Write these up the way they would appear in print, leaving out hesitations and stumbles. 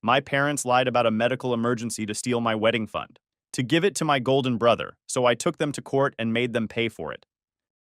My parents lied about a medical emergency to steal my wedding fund, to give it to my golden brother, so I took them to court and made them pay for it.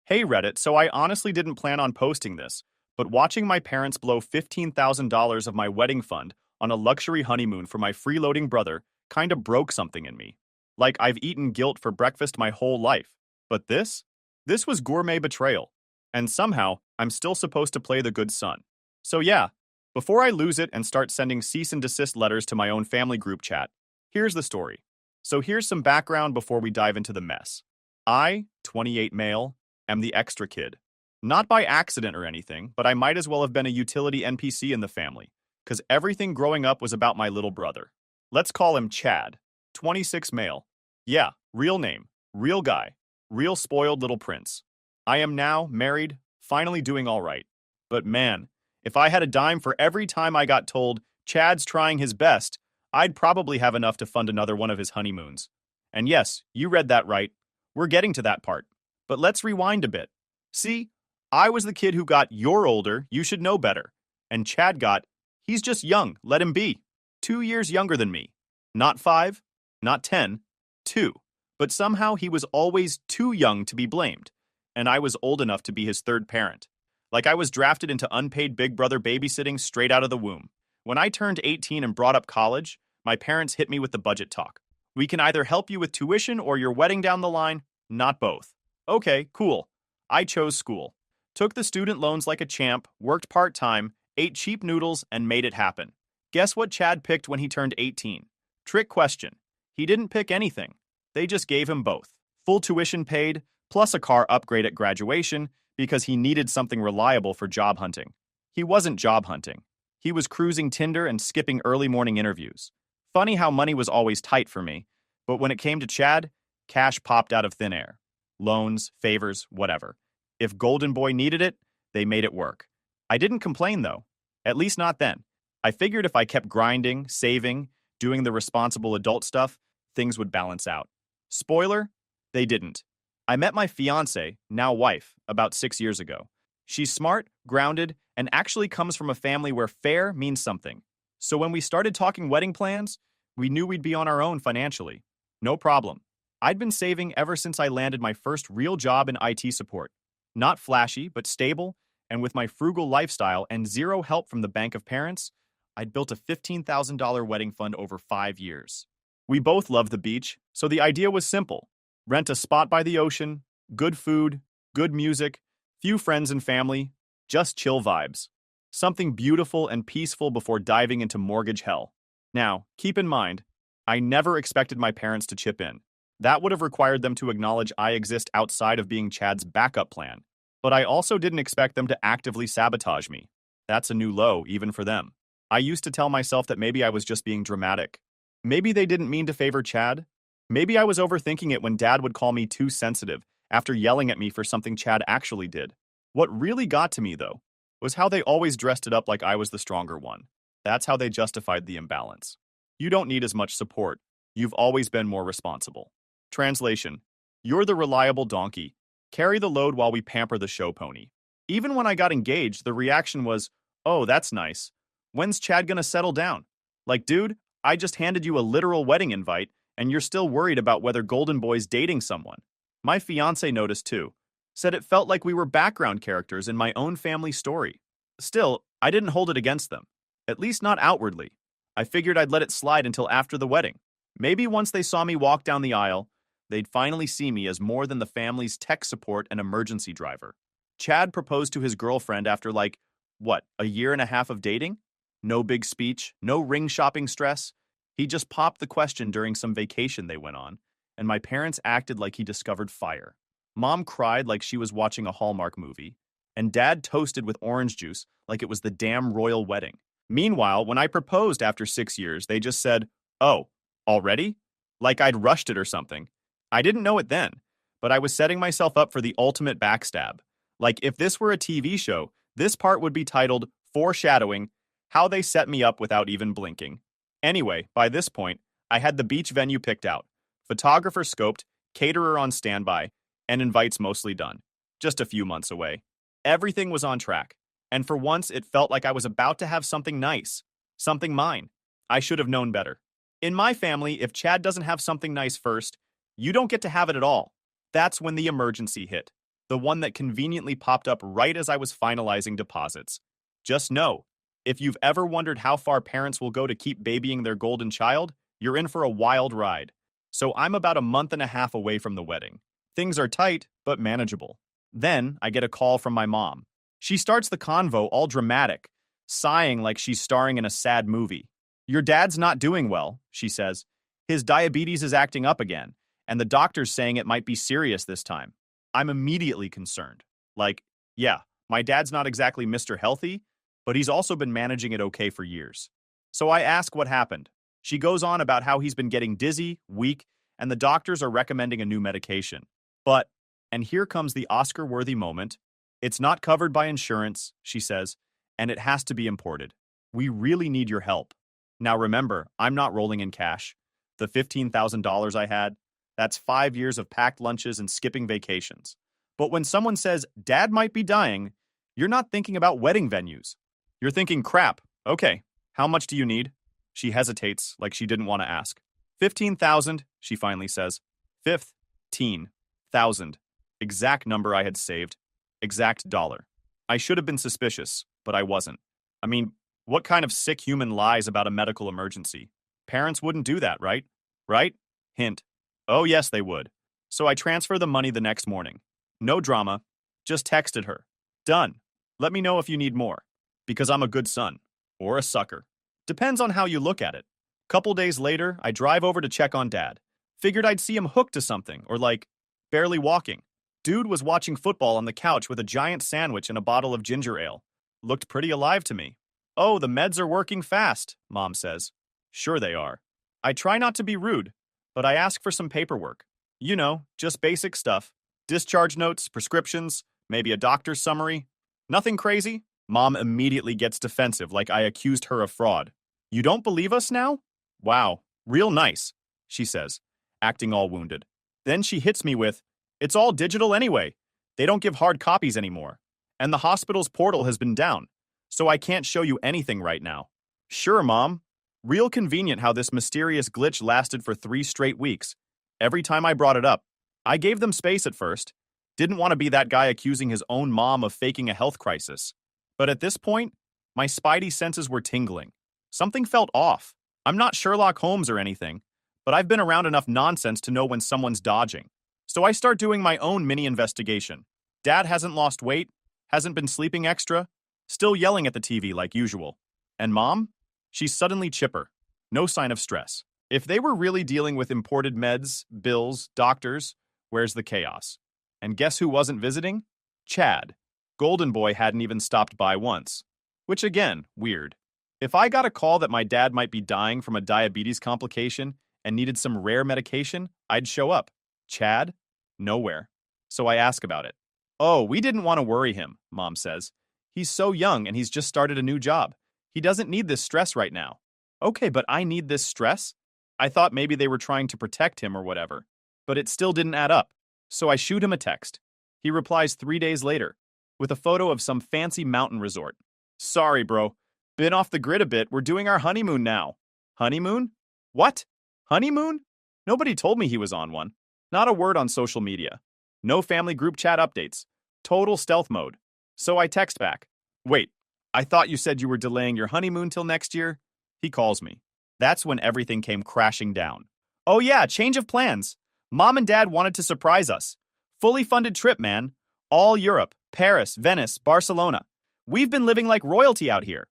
Hey Reddit, so I honestly didn't plan on posting this, but watching my parents blow $15,000 of my wedding fund on a luxury honeymoon for my freeloading brother kinda broke something in me. Like I've eaten guilt for breakfast my whole life. But this? This was gourmet betrayal. And somehow, I'm still supposed to play the good son. So yeah, before I lose it and start sending cease and desist letters to my own family group chat, here's the story. So here's some background before we dive into the mess. I, 28 male, am the extra kid. Not by accident or anything, but I might as well have been a utility NPC in the family, because everything growing up was about my little brother. Let's call him Chad, 26 male. Yeah, real name, real guy, real spoiled little prince. I am now married, finally doing all right. But man, if I had a dime for every time I got told Chad's trying his best, I'd probably have enough to fund another one of his honeymoons. And yes, you read that right. We're getting to that part. But let's rewind a bit. See, I was the kid who got "you're older, you should know better." And Chad got, "he's just young, let him be." 2 years younger than me. Not 5, not 10, 2. But somehow he was always too young to be blamed. And I was old enough to be his third parent. Like I was drafted into unpaid big brother babysitting straight out of the womb. When I turned 18 and brought up college, my parents hit me with the budget talk. We can either help you with tuition or your wedding down the line, not both. Okay, cool. I chose school. Took the student loans like a champ, worked part-time, ate cheap noodles, and made it happen. Guess what Chad picked when he turned 18? Trick question. He didn't pick anything. They just gave him both. Full tuition paid, plus a car upgrade at graduation because he needed something reliable for job hunting. He wasn't job hunting. He was cruising Tinder and skipping early morning interviews. Funny how money was always tight for me, but when it came to Chad, cash popped out of thin air. Loans, favors, whatever. If Golden Boy needed it, they made it work. I didn't complain though. At least not then. I figured if I kept grinding, saving, doing the responsible adult stuff, things would balance out. Spoiler, they didn't. I met my fiance, now wife, about 6 years ago. She's smart, grounded, and actually comes from a family where fair means something. So when we started talking wedding plans, we knew we'd be on our own financially. No problem. I'd been saving ever since I landed my first real job in IT support. Not flashy, but stable, and with my frugal lifestyle and zero help from the bank of parents, I'd built a $15,000 wedding fund over 5 years. We both love the beach, so the idea was simple. Rent a spot by the ocean, good food, good music, few friends and family, just chill vibes. Something beautiful and peaceful before diving into mortgage hell. Now, keep in mind, I never expected my parents to chip in. That would have required them to acknowledge I exist outside of being Chad's backup plan. But I also didn't expect them to actively sabotage me. That's a new low, even for them. I used to tell myself that maybe I was just being dramatic. Maybe they didn't mean to favor Chad. Maybe I was overthinking it when Dad would call me too sensitive after yelling at me for something Chad actually did. What really got to me, though, was how they always dressed it up like I was the stronger one. That's how they justified the imbalance. You don't need as much support. You've always been more responsible. Translation: you're the reliable donkey. Carry the load while we pamper the show pony. Even when I got engaged, the reaction was, "Oh, that's nice. When's Chad gonna settle down?" Like, dude, I just handed you a literal wedding invite, and you're still worried about whether Golden Boy's dating someone. My fiance noticed too. Said it felt like we were background characters in my own family story. Still, I didn't hold it against them. At least not outwardly. I figured I'd let it slide until after the wedding. Maybe once they saw me walk down the aisle, they'd finally see me as more than the family's tech support and emergency driver. Chad proposed to his girlfriend after a year and a half of dating? No big speech, no ring shopping stress. He just popped the question during some vacation they went on, and my parents acted like he discovered fire. Mom cried like she was watching a Hallmark movie, and Dad toasted with orange juice like it was the damn royal wedding. Meanwhile, when I proposed after 6 years, they just said, "Oh, already?" Like I'd rushed it or something. I didn't know it then, but I was setting myself up for the ultimate backstab. Like if this were a TV show, this part would be titled Foreshadowing: How They Set Me Up Without Even Blinking. Anyway, by this point, I had the beach venue picked out, photographer scoped, caterer on standby, and invites mostly done. Just a few months away. Everything was on track, and for once it felt like I was about to have something nice. Something mine. I should have known better. In my family, if Chad doesn't have something nice first, you don't get to have it at all. That's when the emergency hit. The one that conveniently popped up right as I was finalizing deposits. Just know, if you've ever wondered how far parents will go to keep babying their golden child, you're in for a wild ride. So I'm about a month and a half away from the wedding. Things are tight, but manageable. Then I get a call from my mom. She starts the convo all dramatic, sighing like she's starring in a sad movie. Your dad's not doing well, she says. His diabetes is acting up again, and the doctor's saying it might be serious this time. I'm immediately concerned. Like, yeah, my dad's not exactly Mr. Healthy, but he's also been managing it okay for years. So I ask what happened. She goes on about how he's been getting dizzy, weak, and the doctors are recommending a new medication. But, and here comes the Oscar-worthy moment, it's not covered by insurance, she says, and it has to be imported. We really need your help. Now remember, I'm not rolling in cash. The $15,000 I had, that's 5 years of packed lunches and skipping vacations. But when someone says, Dad might be dying, you're not thinking about wedding venues. You're thinking, crap, okay, how much do you need? She hesitates like she didn't want to ask. 15,000, she finally says. 15,000. Exact number I had saved. Exact dollar. I should have been suspicious, but I wasn't. I mean, what kind of sick human lies about a medical emergency? Parents wouldn't do that, right? Right? Hint. Oh, yes, they would. So I transfer the money the next morning. No drama. Just texted her. Done. Let me know if you need more. Because I'm a good son. Or a sucker. Depends on how you look at it. Couple days later, I drive over to check on Dad. Figured I'd see him hooked to something, or like, barely walking. Dude was watching football on the couch with a giant sandwich and a bottle of ginger ale. Looked pretty alive to me. Oh, the meds are working fast, Mom says. Sure they are. I try not to be rude, but I ask for some paperwork. You know, just basic stuff. Discharge notes, prescriptions, maybe a doctor's summary. Nothing crazy. Mom immediately gets defensive like I accused her of fraud. You don't believe us now? Wow, real nice, she says, acting all wounded. Then she hits me with, it's all digital anyway. They don't give hard copies anymore. And the hospital's portal has been down, so I can't show you anything right now. Sure, Mom. Real convenient how this mysterious glitch lasted for 3 straight weeks. Every time I brought it up, I gave them space at first. Didn't want to be that guy accusing his own mom of faking a health crisis. But at this point, my spidey senses were tingling. Something felt off. I'm not Sherlock Holmes or anything, but I've been around enough nonsense to know when someone's dodging. So I start doing my own mini investigation. Dad hasn't lost weight, hasn't been sleeping extra, still yelling at the TV like usual. And Mom? She's suddenly chipper. No sign of stress. If they were really dealing with imported meds, bills, doctors, where's the chaos? And guess who wasn't visiting? Chad. Golden Boy hadn't even stopped by once. Which again, weird. If I got a call that my dad might be dying from a diabetes complication and needed some rare medication, I'd show up. Chad? Nowhere. So I ask about it. Oh, we didn't want to worry him, Mom says. He's so young and he's just started a new job. He doesn't need this stress right now. Okay, but I need this stress? I thought maybe they were trying to protect him or whatever. But it still didn't add up. So I shoot him a text. He replies 3 days later, with a photo of some fancy mountain resort. Sorry, bro. Been off the grid a bit. We're doing our honeymoon now. Honeymoon? What? Honeymoon? Nobody told me he was on one. Not a word on social media. No family group chat updates. Total stealth mode. So I text back. Wait, I thought you said you were delaying your honeymoon till next year? He calls me. That's when everything came crashing down. Oh yeah, change of plans. Mom and Dad wanted to surprise us. Fully funded trip, man. All Europe, Paris, Venice, Barcelona. We've been living like royalty out here.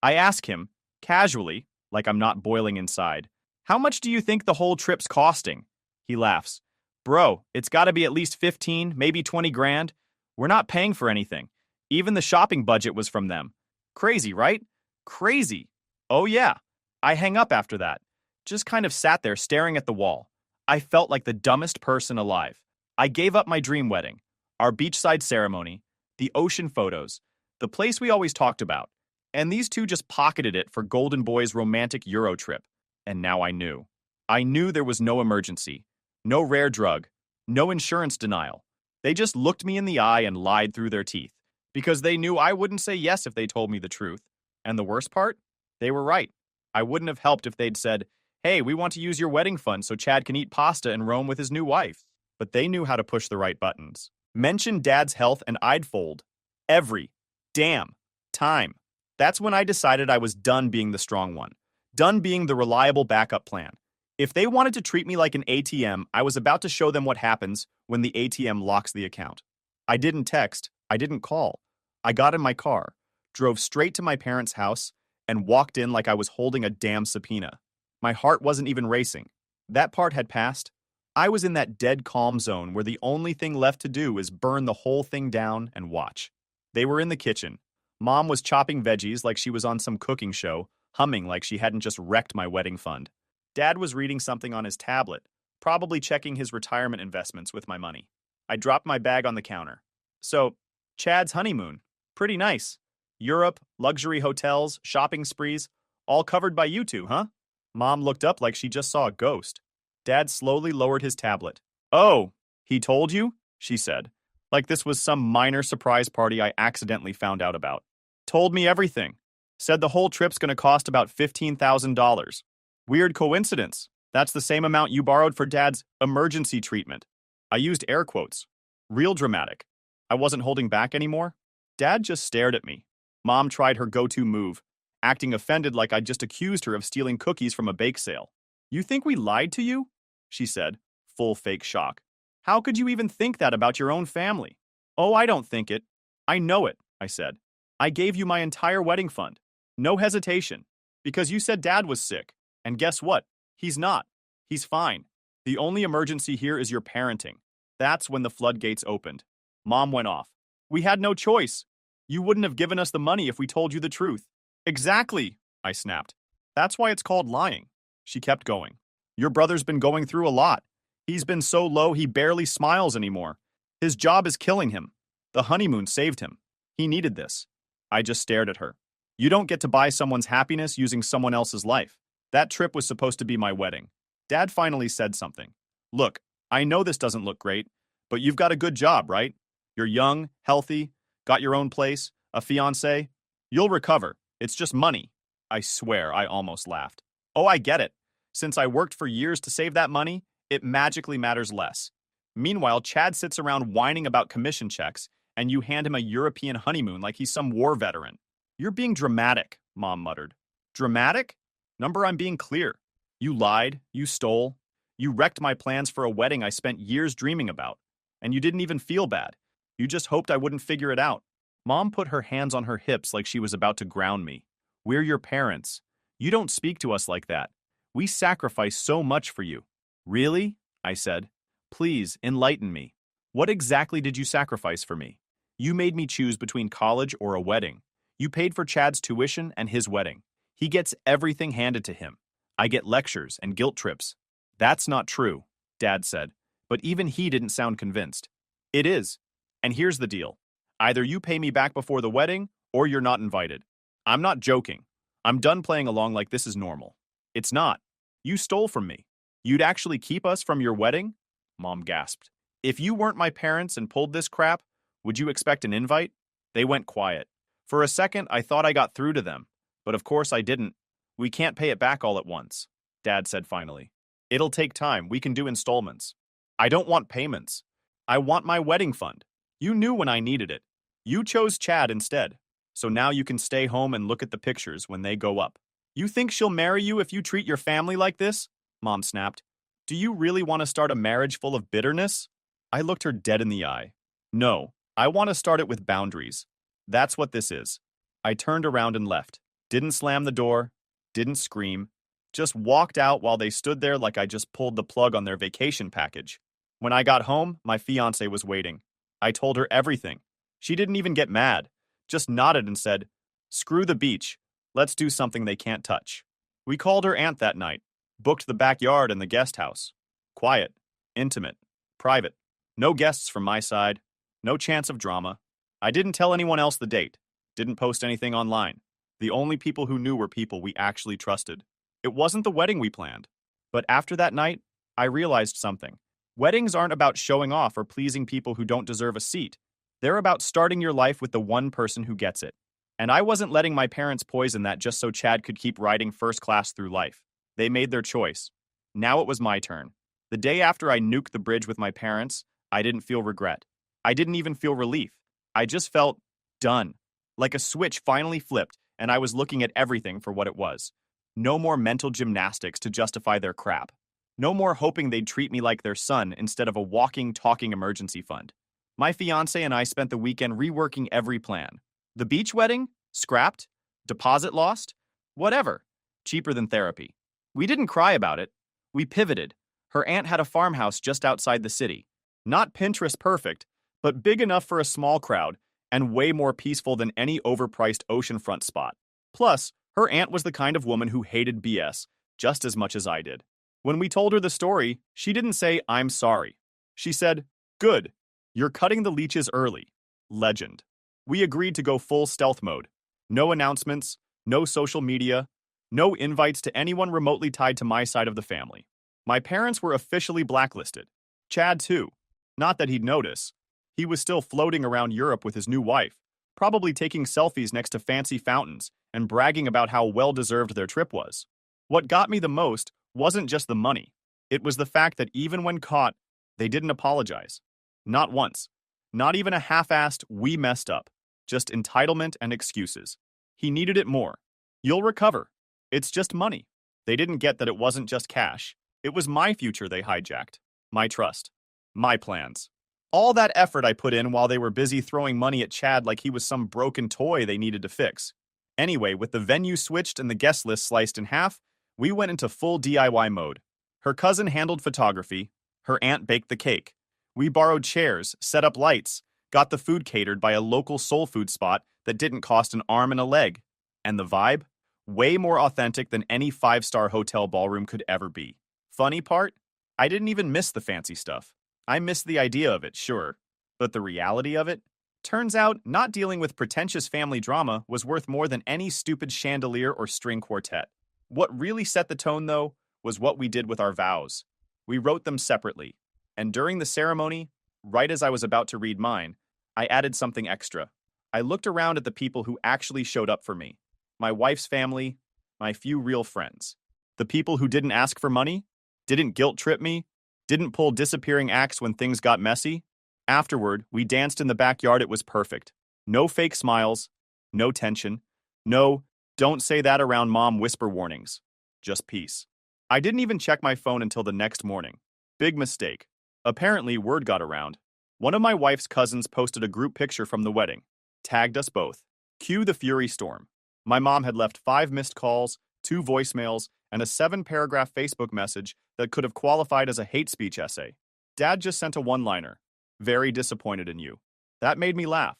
I ask him, casually, like I'm not boiling inside, how much do you think the whole trip's costing? He laughs. Bro, it's gotta be at least 15, maybe 20 grand. We're not paying for anything. Even the shopping budget was from them. Crazy, right? Crazy. Oh yeah. I hang up after that. Just kind of sat there staring at the wall. I felt like the dumbest person alive. I gave up my dream wedding, our beachside ceremony, the ocean photos, the place we always talked about, and these two just pocketed it for Golden Boy's romantic Euro trip. And now I knew. I knew there was no emergency, no rare drug, no insurance denial. They just looked me in the eye and lied through their teeth, because they knew I wouldn't say yes if they told me the truth. And the worst part? They were right. I wouldn't have helped if they'd said, "Hey, we want to use your wedding fund so Chad can eat pasta in Rome with his new wife." But they knew how to push the right buttons. Mention Dad's health and I'd fold. Every damn time. That's when I decided I was done being the strong one. Done being the reliable backup plan. If they wanted to treat me like an ATM, I was about to show them what happens when the ATM locks the account. I didn't text. I didn't call. I got in my car, drove straight to my parents' house, and walked in like I was holding a damn subpoena. My heart wasn't even racing. That part had passed. I was in that dead calm zone where the only thing left to do is burn the whole thing down and watch. They were in the kitchen. Mom was chopping veggies like she was on some cooking show, humming like she hadn't just wrecked my wedding fund. Dad was reading something on his tablet, probably checking his retirement investments with my money. I dropped my bag on the counter. So, Chad's honeymoon. Pretty nice. Europe, luxury hotels, shopping sprees, all covered by you two, huh? Mom looked up like she just saw a ghost. Dad slowly lowered his tablet. "Oh, he told you?" she said, like this was some minor surprise party I accidentally found out about. "Told me everything. Said the whole trip's gonna cost about $15,000. Weird coincidence. That's the same amount you borrowed for Dad's emergency treatment." I used air quotes. Real dramatic. I wasn't holding back anymore. Dad just stared at me. Mom tried her go-to move, acting offended like I'd just accused her of stealing cookies from a bake sale. "You think we lied to you?" she said, full fake shock. "How could you even think that about your own family?" "Oh, I don't think it. I know it," I said. "I gave you my entire wedding fund. No hesitation. Because you said Dad was sick. And guess what? He's not. He's fine. The only emergency here is your parenting." That's when the floodgates opened. Mom went off. "We had no choice. You wouldn't have given us the money if we told you the truth." "Exactly," I snapped. "That's why it's called lying." She kept going. "Your brother's been going through a lot. He's been so low he barely smiles anymore. His job is killing him. The honeymoon saved him. He needed this." I just stared at her. "You don't get to buy someone's happiness using someone else's life. That trip was supposed to be my wedding." Dad finally said something. "Look, I know this doesn't look great, but you've got a good job, right? You're young, healthy, got your own place, a fiancé. You'll recover. It's just money." I swear I almost laughed. "Oh, I get it. Since I worked for years to save that money, it magically matters less." Meanwhile, Chad sits around whining about commission checks, and you hand him a European honeymoon like he's some war veteran. "You're being dramatic," Mom muttered. "Dramatic? Number, I'm being clear. You lied, you stole, you wrecked my plans for a wedding I spent years dreaming about, and you didn't even feel bad. You just hoped I wouldn't figure it out." Mom put her hands on her hips like she was about to ground me. "We're your parents. You don't speak to us like that. We sacrifice so much for you." "Really?" I said. "Please, enlighten me. What exactly did you sacrifice for me? You made me choose between college or a wedding. You paid for Chad's tuition and his wedding. He gets everything handed to him. I get lectures and guilt trips." "That's not true," Dad said, but even he didn't sound convinced. "It is. And here's the deal. Either you pay me back before the wedding, or you're not invited." I'm not joking. I'm done playing along like this is normal. It's not. You stole from me. You'd actually keep us from your wedding? Mom gasped. "If you weren't my parents and pulled this crap, would you expect an invite?" They went quiet. For a second, I thought I got through to them, but of course I didn't. "We can't pay it back all at once," Dad said finally. "It'll take time. We can do installments." "I don't want payments. I want my wedding fund. You knew when I needed it. You chose Chad instead. So now you can stay home and look at the pictures when they go up." "You think she'll marry you if you treat your family like this?" Mom snapped. "Do you really want to start a marriage full of bitterness?" I looked her dead in the eye. "No, I want to start it with boundaries. That's what this is." I turned around and left. Didn't slam the door. Didn't scream. Just walked out while they stood there like I just pulled the plug on their vacation package. When I got home, my fiancé was waiting. I told her everything. She didn't even get mad. Just nodded and said, "Screw the beach. Let's do something they can't touch." We called her aunt that night. Booked the backyard and the guest house. Quiet. Intimate. Private. No guests from my side. No chance of drama. I didn't tell anyone else the date. Didn't post anything online. The only people who knew were people we actually trusted. It wasn't the wedding we planned. But after that night, I realized something. Weddings aren't about showing off or pleasing people who don't deserve a seat. They're about starting your life with the one person who gets it. And I wasn't letting my parents poison that just so Chad could keep riding first class through life. They made their choice. Now it was my turn. The day after I nuked the bridge with my parents, I didn't feel regret. I didn't even feel relief. I just felt done. Like a switch finally flipped, and I was looking at everything for what it was. No more mental gymnastics to justify their crap. No more hoping they'd treat me like their son instead of a walking, talking emergency fund. My fiance and I spent the weekend reworking every plan. The beach wedding? Scrapped? Deposit lost? Whatever. Cheaper than therapy. We didn't cry about it. We pivoted. Her aunt had a farmhouse just outside the city. Not Pinterest perfect, but big enough for a small crowd and way more peaceful than any overpriced oceanfront spot. Plus, her aunt was the kind of woman who hated BS just as much as I did. When we told her the story, she didn't say, "I'm sorry." She said, "Good. You're cutting the leeches early." Legend. We agreed to go full stealth mode. No announcements, no social media, no invites to anyone remotely tied to my side of the family. My parents were officially blacklisted. Chad, too. Not that he'd notice. He was still floating around Europe with his new wife, probably taking selfies next to fancy fountains and bragging about how well-deserved their trip was. What got me the most wasn't just the money. It was the fact that even when caught, they didn't apologize. Not once. Not even a half-assed, "we messed up." Just entitlement and excuses. He needed it more. You'll recover. It's just money. They didn't get that it wasn't just cash. It was my future they hijacked. My trust. My plans. All that effort I put in while they were busy throwing money at Chad like he was some broken toy they needed to fix. Anyway, with the venue switched and the guest list sliced in half, we went into full DIY mode. Her cousin handled photography. Her aunt baked the cake. We borrowed chairs, set up lights, got the food catered by a local soul food spot that didn't cost an arm and a leg. And the vibe? Way more authentic than any five-star hotel ballroom could ever be. Funny part? I didn't even miss the fancy stuff. I missed the idea of it, sure. But the reality of it? Turns out, not dealing with pretentious family drama was worth more than any stupid chandelier or string quartet. What really set the tone, though, was what we did with our vows. We wrote them separately. And during the ceremony, right as I was about to read mine, I added something extra. I looked around at the people who actually showed up for me. My wife's family, my few real friends. The people who didn't ask for money, didn't guilt trip me, didn't pull disappearing acts when things got messy. Afterward, we danced in the backyard. It was perfect. No fake smiles, no tension, no "don't say that around mom" whisper warnings. Just peace. I didn't even check my phone until the next morning. Big mistake. Apparently, word got around. One of my wife's cousins posted a group picture from the wedding. Tagged us both. Cue the fury storm. My mom had left 5 missed calls, 2 voicemails, and a 7-paragraph Facebook message that could have qualified as a hate speech essay. Dad just sent a one-liner. "Very disappointed in you." That made me laugh.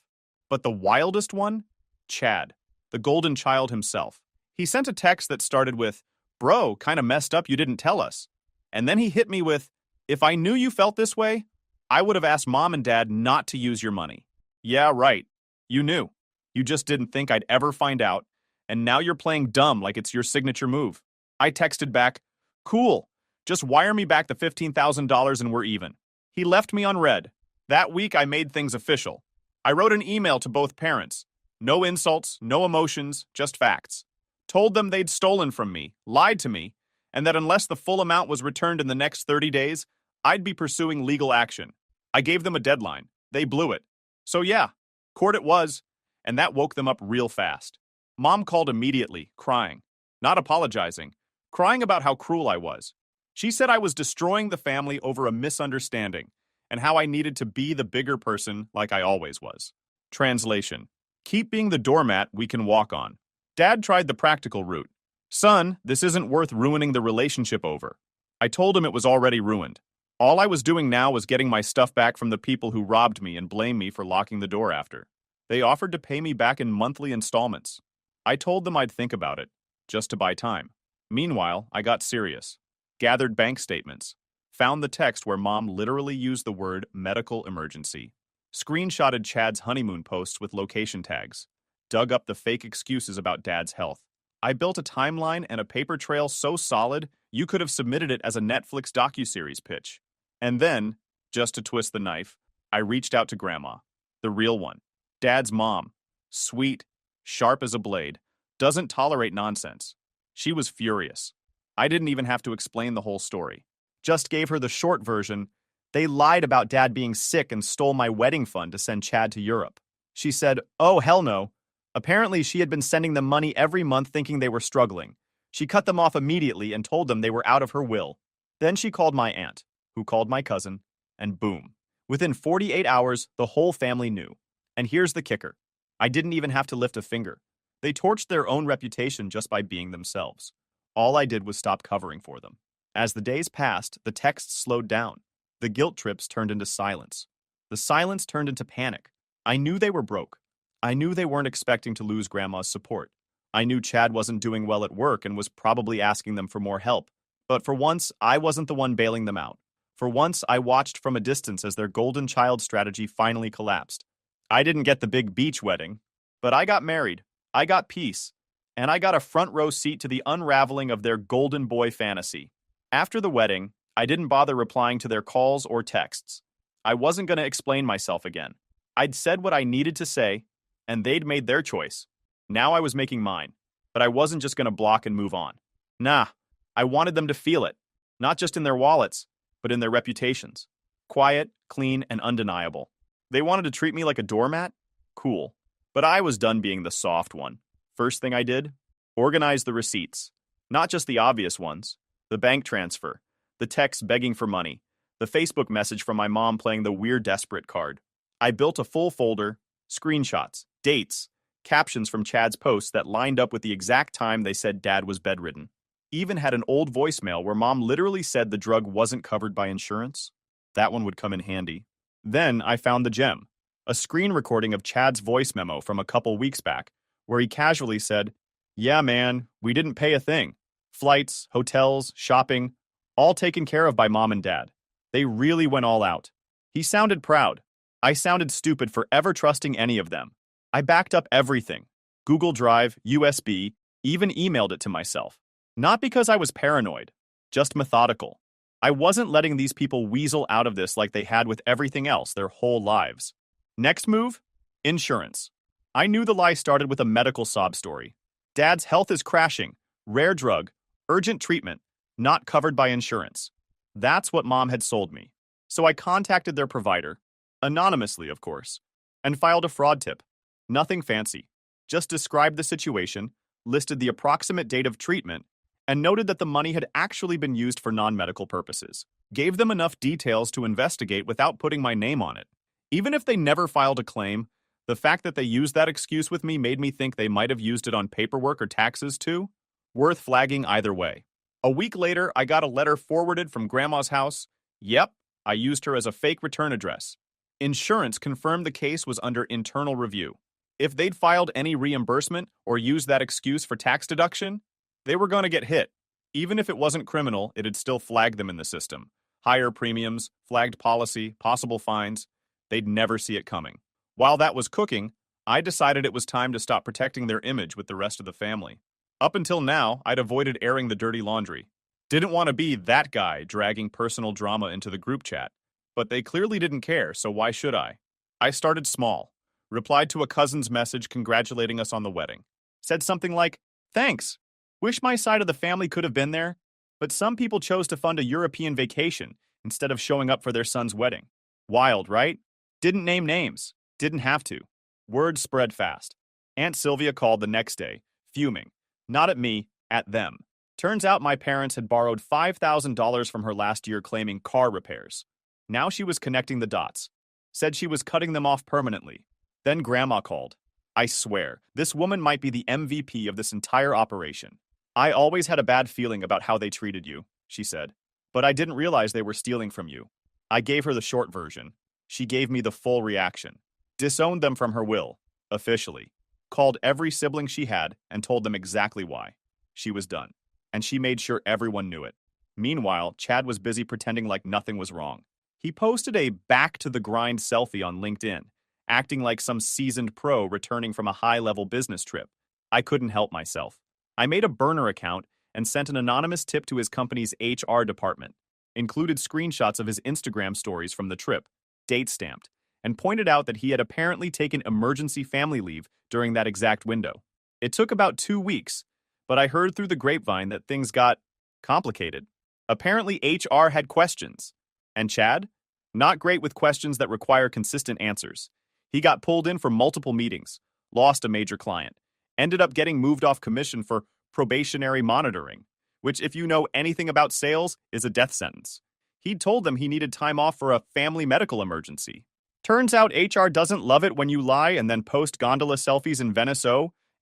But the wildest one? Chad, the golden child himself. He sent a text that started with, "Bro, kinda messed up you didn't tell us." And then he hit me with, "If I knew you felt this way, I would have asked mom and dad not to use your money." Yeah, right. You knew. You just didn't think I'd ever find out, and now you're playing dumb like it's your signature move. I texted back, "Cool. Just wire me back the $15,000 and we're even." He left me on red. That week I made things official. I wrote an email to both parents. No insults, no emotions, just facts. Told them they'd stolen from me, lied to me, and that unless the full amount was returned in the next 30 days, I'd be pursuing legal action. I gave them a deadline. They blew it. So yeah, court it was, and that woke them up real fast. Mom called immediately, crying. Not apologizing, crying about how cruel I was. She said I was destroying the family over a misunderstanding, and how I needed to be the bigger person like I always was. Translation: keep being the doormat we can walk on. Dad tried the practical route. "Son, this isn't worth ruining the relationship over." I told him it was already ruined. All I was doing now was getting my stuff back from the people who robbed me and blamed me for locking the door after. They offered to pay me back in monthly installments. I told them I'd think about it, just to buy time. Meanwhile, I got serious. Gathered bank statements. Found the text where mom literally used the word medical emergency. Screenshotted Chad's honeymoon posts with location tags. Dug up the fake excuses about dad's health. I built a timeline and a paper trail so solid you could have submitted it as a Netflix docuseries pitch. And then, just to twist the knife, I reached out to Grandma, the real one, Dad's mom. Sweet, sharp as a blade, doesn't tolerate nonsense. She was furious. I didn't even have to explain the whole story. Just gave her the short version. They lied about Dad being sick and stole my wedding fund to send Chad to Europe. She said, "Oh, hell no." Apparently, she had been sending them money every month thinking they were struggling. She cut them off immediately and told them they were out of her will. Then she called my aunt, who called my cousin, and boom. Within 48 hours, the whole family knew. And here's the kicker. I didn't even have to lift a finger. They torched their own reputation just by being themselves. All I did was stop covering for them. As the days passed, the texts slowed down. The guilt trips turned into silence. The silence turned into panic. I knew they were broke. I knew they weren't expecting to lose Grandma's support. I knew Chad wasn't doing well at work and was probably asking them for more help. But for once, I wasn't the one bailing them out. For once, I watched from a distance as their golden child strategy finally collapsed. I didn't get the big beach wedding, but I got married. I got peace. And I got a front row seat to the unraveling of their golden boy fantasy. After the wedding, I didn't bother replying to their calls or texts. I wasn't going to explain myself again. I'd said what I needed to say, and they'd made their choice. Now I was making mine, but I wasn't just going to block and move on. Nah, I wanted them to feel it, not just in their wallets, but in their reputations. Quiet, clean, and undeniable. They wanted to treat me like a doormat? Cool. But I was done being the soft one. First thing I did? Organize the receipts. Not just the obvious ones. The bank transfer. The text begging for money. The Facebook message from my mom playing the We're Desperate card. I built a full folder, screenshots, dates, captions from Chad's posts that lined up with the exact time they said Dad was bedridden. Even had an old voicemail where Mom literally said the drug wasn't covered by insurance. That one would come in handy. Then I found the gem, a screen recording of Chad's voice memo from a couple weeks back, where he casually said, "Yeah, man, we didn't pay a thing. Flights, hotels, shopping, all taken care of by Mom and Dad. They really went all out." He sounded proud. I sounded stupid for ever trusting any of them. I backed up everything. Google Drive, USB, even emailed it to myself. Not because I was paranoid, just methodical. I wasn't letting these people weasel out of this like they had with everything else their whole lives. Next move? Insurance. I knew the lie started with a medical sob story. Dad's health is crashing. Rare drug. Urgent treatment. Not covered by insurance. That's what Mom had sold me. So I contacted their provider, anonymously, of course, and filed a fraud tip. Nothing fancy. Just described the situation, listed the approximate date of treatment, and noted that the money had actually been used for non-medical purposes. Gave them enough details to investigate without putting my name on it. Even if they never filed a claim, the fact that they used that excuse with me made me think they might have used it on paperwork or taxes too. Worth flagging either way. A week later, I got a letter forwarded from Grandma's house. Yep, I used her as a fake return address. Insurance confirmed the case was under internal review. If they'd filed any reimbursement or used that excuse for tax deduction, they were going to get hit. Even if it wasn't criminal, it'd still flag them in the system. Higher premiums, flagged policy, possible fines. They'd never see it coming. While that was cooking, I decided it was time to stop protecting their image with the rest of the family. Up until now, I'd avoided airing the dirty laundry. Didn't want to be that guy dragging personal drama into the group chat. But they clearly didn't care, so why should I? I started small. Replied to a cousin's message congratulating us on the wedding. Said something like, "Thanks. Wish my side of the family could have been there, but some people chose to fund a European vacation instead of showing up for their son's wedding." Wild, right? Didn't name names. Didn't have to. Word spread fast. Aunt Sylvia called the next day, fuming. Not at me, at them. Turns out my parents had borrowed $5,000 from her last year claiming car repairs. Now she was connecting the dots. Said she was cutting them off permanently. Then Grandma called. "I swear, this woman might be the MVP of this entire operation. I always had a bad feeling about how they treated you," she said. "But I didn't realize they were stealing from you." I gave her the short version. She gave me the full reaction. Disowned them from her will, officially. Called every sibling she had and told them exactly why. She was done. And she made sure everyone knew it. Meanwhile, Chad was busy pretending like nothing was wrong. He posted a back-to-the-grind selfie on LinkedIn, acting like some seasoned pro returning from a high-level business trip. I couldn't help myself. I made a burner account and sent an anonymous tip to his company's HR department. Included screenshots of his Instagram stories from the trip, date stamped, and pointed out that he had apparently taken emergency family leave during that exact window. It took about 2 weeks, but I heard through the grapevine that things got complicated. Apparently, HR had questions. And Chad? Not great with questions that require consistent answers. He got pulled in for multiple meetings, lost a major client, ended up getting moved off commission for probationary monitoring, which, if you know anything about sales, is a death sentence. He'd told them he needed time off for a family medical emergency. Turns out HR doesn't love it when you lie and then post gondola selfies in Venice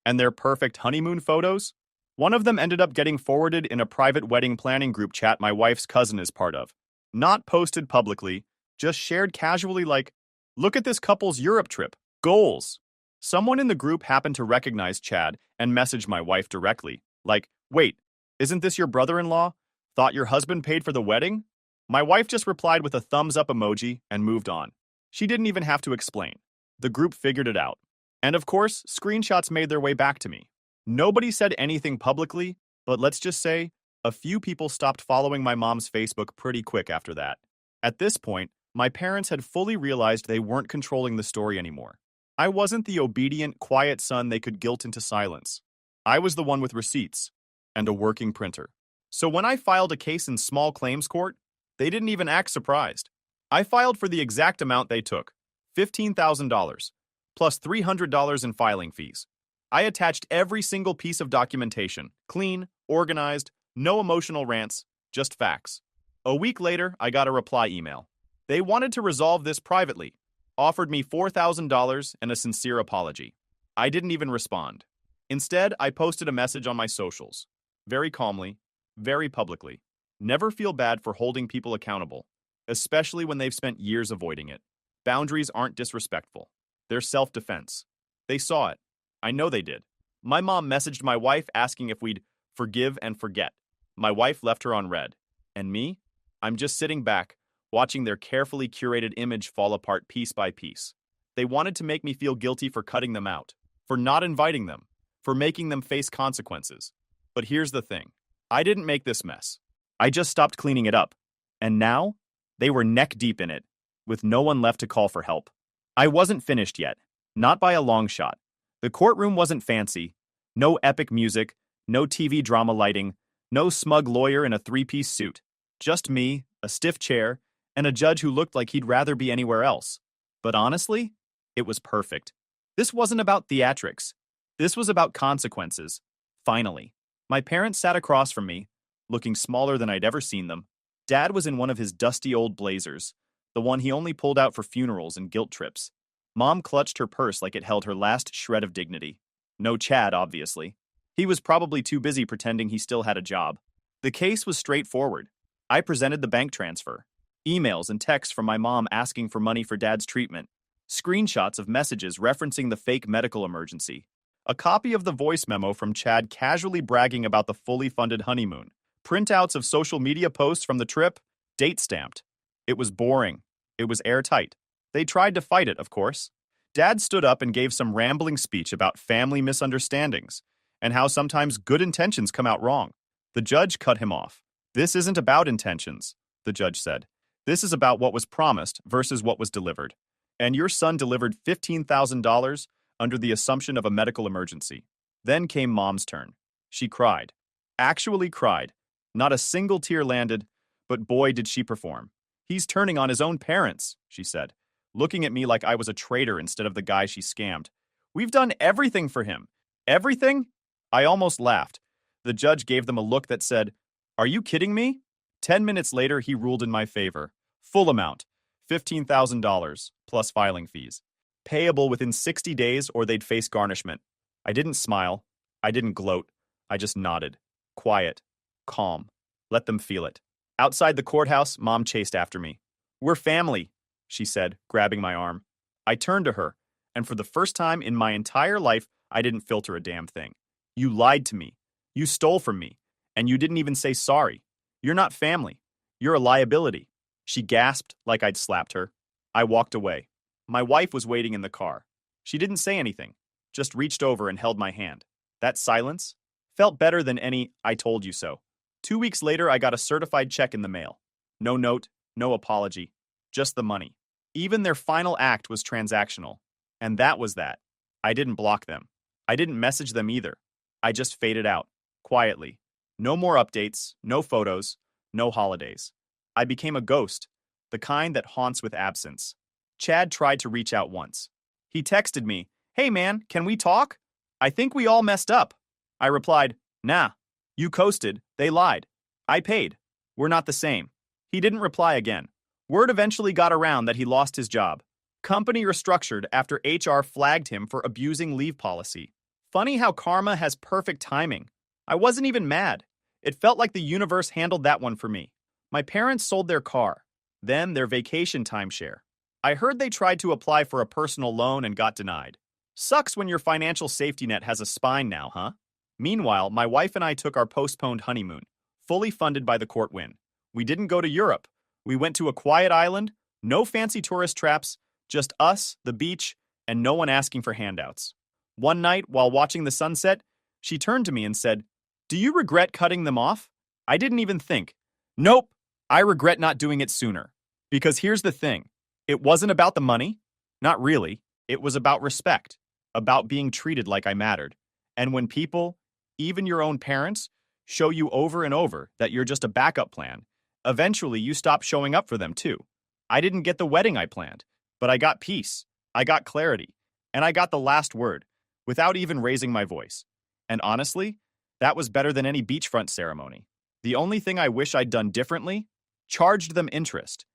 and their perfect honeymoon photos. One of them ended up getting forwarded in a private wedding planning group chat my wife's cousin is part of. Not posted publicly, just shared casually like, look at this couple's Europe trip. Goals. Someone in the group happened to recognize Chad and messaged my wife directly. Like, wait, isn't this your brother-in-law? Thought your husband paid for the wedding? My wife just replied with a thumbs up emoji and moved on. She didn't even have to explain. The group figured it out. And of course, screenshots made their way back to me. Nobody said anything publicly, but let's just say a few people stopped following my mom's Facebook pretty quick after that. At this point, my parents had fully realized they weren't controlling the story anymore. I wasn't the obedient, quiet son they could guilt into silence. I was the one with receipts and a working printer. So when I filed a case in small claims court, they didn't even act surprised. I filed for the exact amount they took, $15,000, plus $300 in filing fees. I attached every single piece of documentation, clean, organized, no emotional rants, just facts. A week later, I got a reply email. They wanted to resolve this privately, offered me $4,000 and a sincere apology. I didn't even respond. Instead, I posted a message on my socials, very calmly, very publicly. Never feel bad for holding people accountable, especially when they've spent years avoiding it. Boundaries aren't disrespectful. They're self-defense. They saw it. I know they did. My mom messaged my wife asking if we'd forgive and forget. My wife left her on read. And me? I'm just sitting back, watching their carefully curated image fall apart piece by piece. They wanted to make me feel guilty for cutting them out, for not inviting them, for making them face consequences. But here's the thing. I didn't make this mess. I just stopped cleaning it up. And now, they were neck deep in it, with no one left to call for help. I wasn't finished yet, not by a long shot. The courtroom wasn't fancy. No epic music, no TV drama lighting, no smug lawyer in a three-piece suit. Just me, a stiff chair, and a judge who looked like he'd rather be anywhere else. But honestly, it was perfect. This wasn't about theatrics. This was about consequences. Finally. My parents sat across from me, looking smaller than I'd ever seen them. Dad was in one of his dusty old blazers, the one he only pulled out for funerals and guilt trips. Mom clutched her purse like it held her last shred of dignity. No Chad, obviously. He was probably too busy pretending he still had a job. The case was straightforward. I presented the bank transfer, emails and texts from my mom asking for money for Dad's treatment, screenshots of messages referencing the fake medical emergency, a copy of the voice memo from Chad casually bragging about the fully funded honeymoon, printouts of social media posts from the trip, date stamped. It was boring. It was airtight. They tried to fight it, of course. Dad stood up and gave some rambling speech about family misunderstandings and how sometimes good intentions come out wrong. The judge cut him off. This isn't about intentions, the judge said. This is about what was promised versus what was delivered. And your son delivered $15,000 under the assumption of a medical emergency. Then came Mom's turn. She cried. Actually cried. Not a single tear landed, but boy did she perform. He's turning on his own parents, she said, looking at me like I was a traitor instead of the guy she scammed. We've done everything for him. Everything? I almost laughed. The judge gave them a look that said, "Are you kidding me?" 10 minutes later, he ruled in my favor. Full amount, $15,000, plus filing fees. Payable within 60 days or they'd face garnishment. I didn't smile. I didn't gloat. I just nodded. Quiet. Calm. Let them feel it. Outside the courthouse, Mom chased after me. "We're family," she said, grabbing my arm. I turned to her, and for the first time in my entire life, I didn't filter a damn thing. "You lied to me. You stole from me. And you didn't even say sorry. You're not family. You're a liability." She gasped like I'd slapped her. I walked away. My wife was waiting in the car. She didn't say anything, just reached over and held my hand. That silence felt better than any "I told you so." 2 weeks later, I got a certified check in the mail. No note, no apology, just the money. Even their final act was transactional. And that was that. I didn't block them. I didn't message them either. I just faded out, quietly. No more updates, no photos, no holidays. I became a ghost, the kind that haunts with absence. Chad tried to reach out once. He texted me, "Hey man, can we talk? I think we all messed up." I replied, "Nah. You coasted, they lied. I paid. We're not the same." He didn't reply again. Word eventually got around that he lost his job. Company restructured after HR flagged him for abusing leave policy. Funny how karma has perfect timing. I wasn't even mad. It felt like the universe handled that one for me. My parents sold their car, then their vacation timeshare. I heard they tried to apply for a personal loan and got denied. Sucks when your financial safety net has a spine now, huh? Meanwhile, my wife and I took our postponed honeymoon, fully funded by the court win. We didn't go to Europe. We went to a quiet island, no fancy tourist traps, just us, the beach, and no one asking for handouts. One night, while watching the sunset, she turned to me and said, "Do you regret cutting them off?" I didn't even think. Nope, I regret not doing it sooner. Because here's the thing. It wasn't about the money. Not really. It was about respect, about being treated like I mattered. And when people, even your own parents, show you over and over that you're just a backup plan, eventually you stop showing up for them too. I didn't get the wedding I planned, but I got peace, I got clarity, and I got the last word, without even raising my voice. And honestly, that was better than any beachfront ceremony. The only thing I wish I'd done differently, charged them interest,